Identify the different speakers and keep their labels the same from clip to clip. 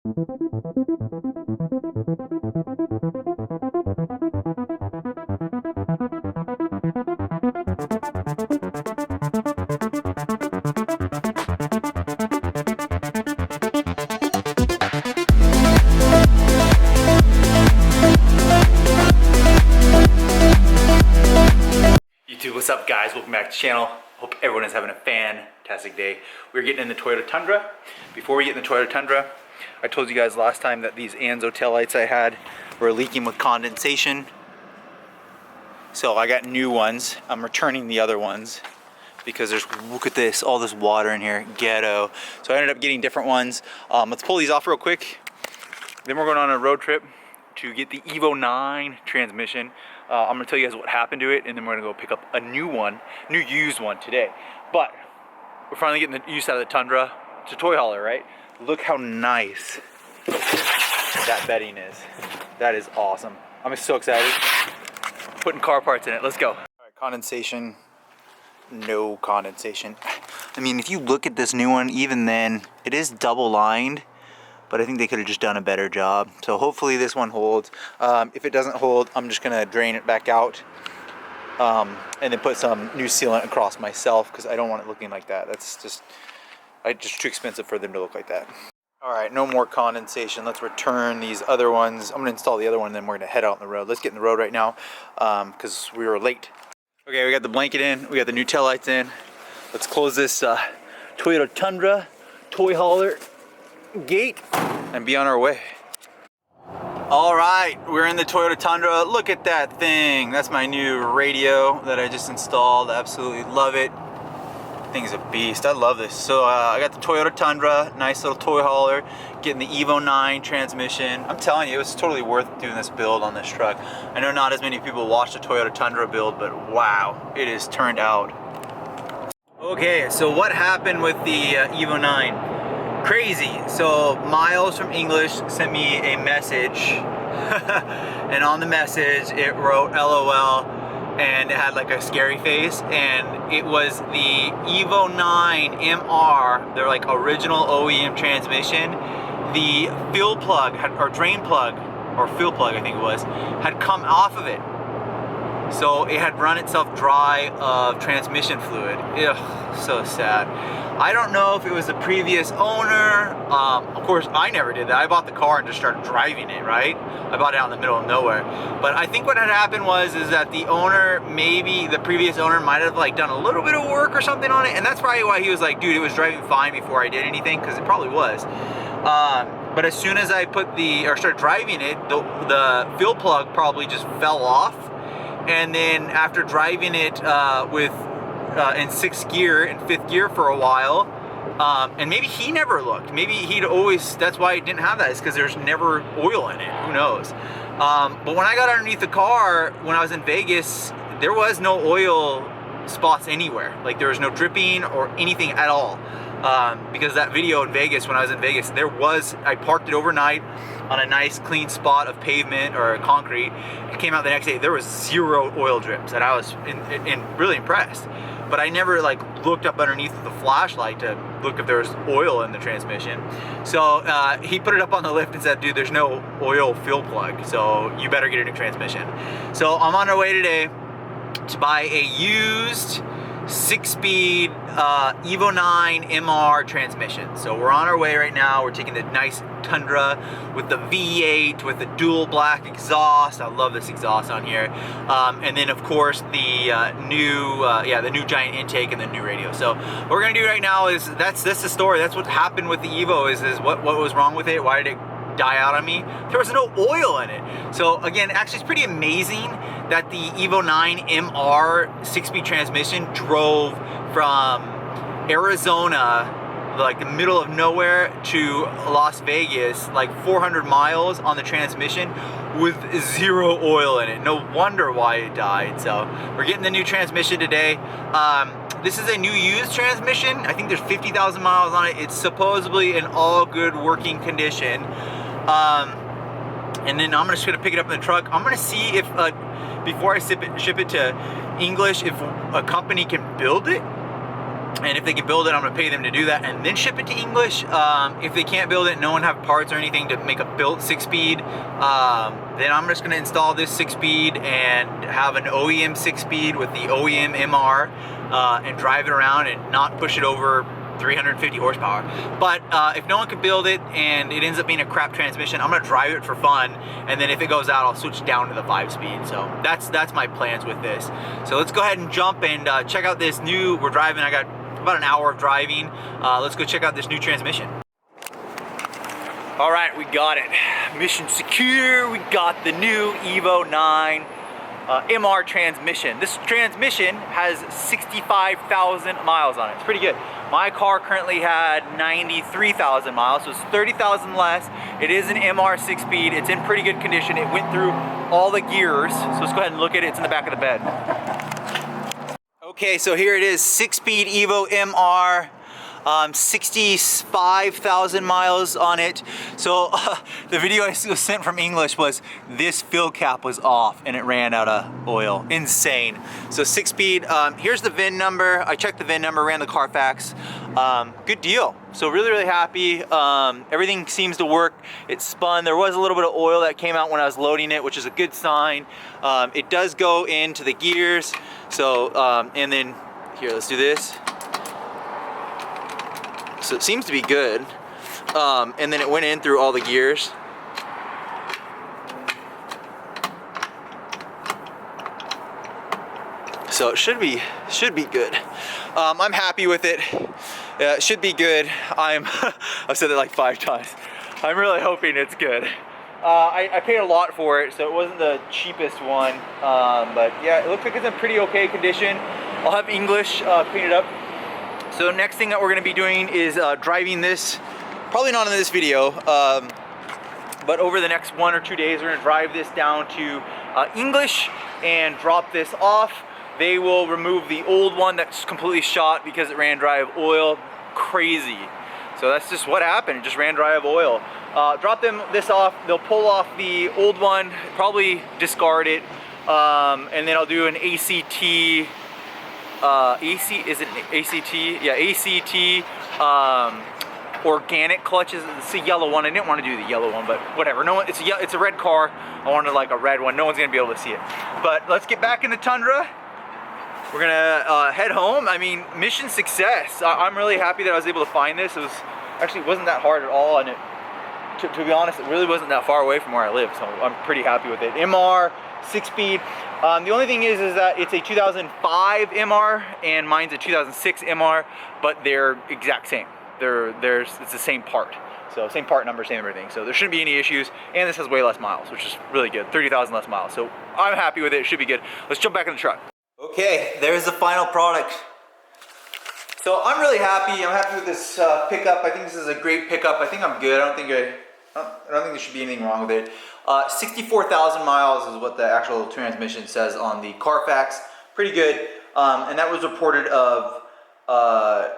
Speaker 1: What's up, guys? Welcome back to the channel. Hope everyone is having a fantastic day. We're getting in the Toyota Tundra. Before we get in the Toyota Tundra, I told you guys last time that these Anzo taillights I had were leaking with condensation. So I got new ones. I'm returning the other ones because there's, look at this, all this water in here, ghetto. So I ended up getting different ones. Let's pull these off real quick. Then we're going on a road trip to get the Evo 9 transmission. I'm gonna tell you guys what happened to it, and then we're gonna go pick up a new one, new used one today. But we're finally getting the use out of the Tundra. It's a toy hauler, right? Look how nice that bedding is. That is awesome. I'm so excited. Putting car parts in it. Let's go. All right, condensation. No condensation. I mean, if you look at this new one, even then, it is double lined. But I think they could have just done a better job. So hopefully this one holds. If it doesn't hold, I'm just gonna drain it back out and then put some new sealant across myself because I don't want it looking like that. That's just too expensive for them to look like that. All right, no more condensation. Let's return these other ones. I'm gonna install the other one, and then we're gonna head out on the road. Let's get in the road right now because we were late. Okay, we got the blanket in. We got the new taillights in. Let's close this Toyota Tundra toy hauler gate and be on our way. All right, we're in the Toyota Tundra. Look at that thing. That's my new radio that I just installed. Absolutely love it. Thing's a beast. I love this. So I got the Toyota Tundra, nice little toy hauler, getting the Evo 9 transmission. I'm telling you, it was totally worth doing this build on this truck. I know not as many people watch the Toyota Tundra build, but wow, it has turned out. Okay, so what happened with the Evo 9? Crazy. So Miles from English sent me a message and on the message it wrote LOL and it had like a scary face, and it was the Evo 9 MR, their like original OEM transmission. The fuel plug or drain plug or fuel plug I think it was had come off of it, so it had run itself dry of transmission fluid. Ugh, so sad. I don't know if it was the previous owner. Of course, I never did that. I bought the car and just started driving it, right? I bought it out in the middle of nowhere. But I think what had happened was that the owner, maybe the previous owner might have like done a little bit of work or something on it, and that's probably why he was like, dude, it was driving fine before I did anything, because it probably was. But as soon as I started driving it, the fuel plug probably just fell off. And then after driving it in 6th gear and 5th gear for a while, and maybe he never looked. Maybe he'd always, that's why it didn't have that, is because there's never oil in it. Who knows? But when I got underneath the car, when I was in Vegas, there was no oil spots anywhere. Like there was no dripping or anything at all. Because that video in Vegas, when I was in Vegas, I parked it overnight on a nice clean spot of pavement or concrete. It came out the next day, there was 0 oil drips, and I was really impressed. But I never like looked up underneath the flashlight to look if there was oil in the transmission. So he put it up on the lift and said, dude, there's no oil fuel plug, so you better get a new transmission. So I'm on our way today to buy a used 6-speed Evo 9 MR transmission. So we're on our way right now. We're taking the nice Tundra with the V8 with the dual black exhaust. I love this exhaust on here. And then of course the new giant intake and the new radio. So what we're gonna do right now is that's the story. That's what happened with the Evo. Is what was wrong with it? Why did it die out on me? There was no oil in it. So again, actually it's pretty amazing that the Evo 9 MR 6-speed transmission drove from Arizona, like the middle of nowhere, to Las Vegas, like 400 miles on the transmission with 0 oil in it. No wonder why it died. So we're getting the new transmission today. This is a new used transmission. I think there's 50,000 miles on it. It's supposedly in all good working condition. And then I'm just gonna pick it up in the truck. I'm gonna see if, before I ship it to English, if a company can build it And if they can build it, I'm gonna pay them to do that and then ship it to English. If they can't build it, no one have parts or anything to make a built 6-speed, then I'm just gonna install this 6-speed and have an OEM 6-speed with the OEM MR and drive it around and not push it over 350 horsepower. But if no one can build it and it ends up being a crap transmission, I'm gonna drive it for fun, and then if it goes out, I'll switch down to the 5-speed. So that's my plans with this. So let's go ahead and jump and check out this new, we're driving, I got about an hour of driving. Let's go check out this new transmission. All right, we got it. Mission secure. We got the new Evo 9 MR transmission. This transmission has 65,000 miles on it. It's pretty good. My car currently had 93,000 miles, so it's 30,000 less. It is an MR 6-speed. It's in pretty good condition. It went through all the gears. So let's go ahead and look at it. It's in the back of the bed. Okay, so here it is, 6-speed Evo MR, 65,000 miles on it. So the video I was sent from English was this fill cap was off and it ran out of oil. Insane. So 6-speed, here's the VIN number. I checked the VIN number, ran the Carfax. Good deal. So really happy. Everything seems to work. It spun. There was a little bit of oil that came out when I was loading it, which is a good sign. It does go into the gears. So, and then here, let's do this. So it seems to be good. And then it went in through all the gears. So it should be good. I'm happy with it. It should be good. I've said it like 5 times. I'm really hoping it's good. I paid a lot for it, so it wasn't the cheapest one. But yeah, it looks like it's in pretty okay condition. I'll have English clean it up. So next thing that we're gonna be doing is driving this, probably not in this video, but over the next 1 or 2 days, we're gonna drive this down to English and drop this off. They will remove the old one that's completely shot because it ran dry of oil. Crazy. So that's just what happened. It just ran dry of oil. Drop this off. They'll pull off the old one, probably discard it, and then I'll do an ACT. Is it ACT? Yeah, ACT. Organic clutches. It's a yellow one. I didn't want to do the yellow one, but whatever. No one. It's a red car. I wanted like a red one. No one's gonna be able to see it. But let's get back in the Tundra. We're gonna head home. I mean, mission success. I'm really happy that I was able to find this. It wasn't that hard at all, and to be honest, it really wasn't that far away from where I live. So I'm pretty happy with it. MR 6-speed. The only thing is that it's a 2005 MR and mine's a 2006 MR, but they're exact same. It's the same part. So same part number, same everything. So there shouldn't be any issues. And this has way less miles, which is really good. 30,000 less miles. So I'm happy with it. It should be good. Let's jump back in the truck. Okay, there's the final product. So I'm really happy. I'm happy with this pickup. I think this is a great pickup. I think I'm good. I don't think there should be anything wrong with it. 64,000 miles is what the actual transmission says on the Carfax. Pretty good. And that was reported of, I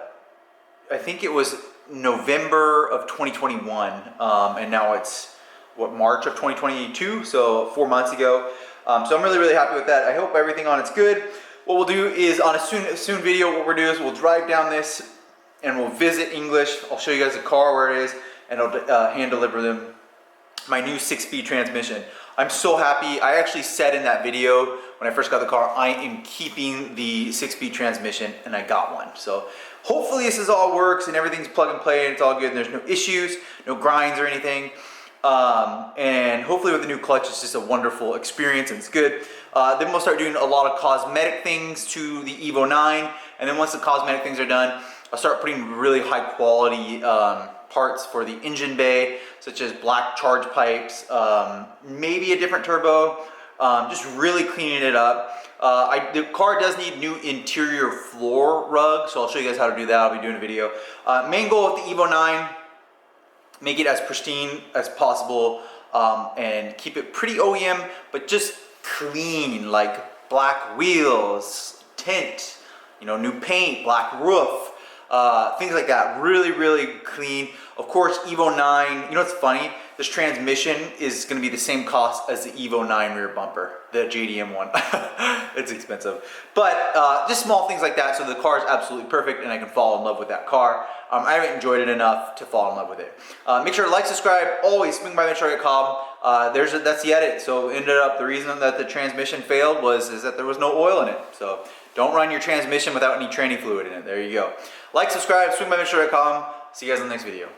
Speaker 1: think it was November of 2021. And now it's, what, March of 2022? So 4 months ago. So I'm really happy with that. I hope everything on it's good. What we'll do is on a soon video, what we'll do is we'll drive down this and we'll visit English. I'll show you guys the car where it is, and I'll hand deliver them my new 6-speed transmission. I'm so happy. I actually said in that video when I first got the car, I am keeping the 6-speed transmission, and I got one. So hopefully this all works and everything's plug and play and it's all good and there's no issues, no grinds or anything. And hopefully with the new clutch, it's just a wonderful experience and it's good. Then we'll start doing a lot of cosmetic things to the Evo 9. And then once the cosmetic things are done, I'll start putting really high quality parts for the engine bay, such as black charge pipes, maybe a different turbo, just really cleaning it up. The car does need new interior floor rug, so I'll show you guys how to do that. I'll be doing a video. Main goal with the Evo 9, make it as pristine as possible and keep it pretty OEM, but just clean, like black wheels, tint, you know, new paint, black roof, things like that. Really, really clean. Of course, Evo 9, you know what's funny? This transmission is gonna be the same cost as the Evo 9 rear bumper, the JDM one. It's expensive. But just small things like that, so the car is absolutely perfect and I can fall in love with that car. I haven't enjoyed it enough to fall in love with it. Make sure to like, subscribe, always swing by Mitch.com. That's the edit. So ended up, the reason that the transmission failed is that there was no oil in it. So don't run your transmission without any tranny fluid in it. There you go. Like, subscribe, swing by Mitch.com. See you guys in the next video.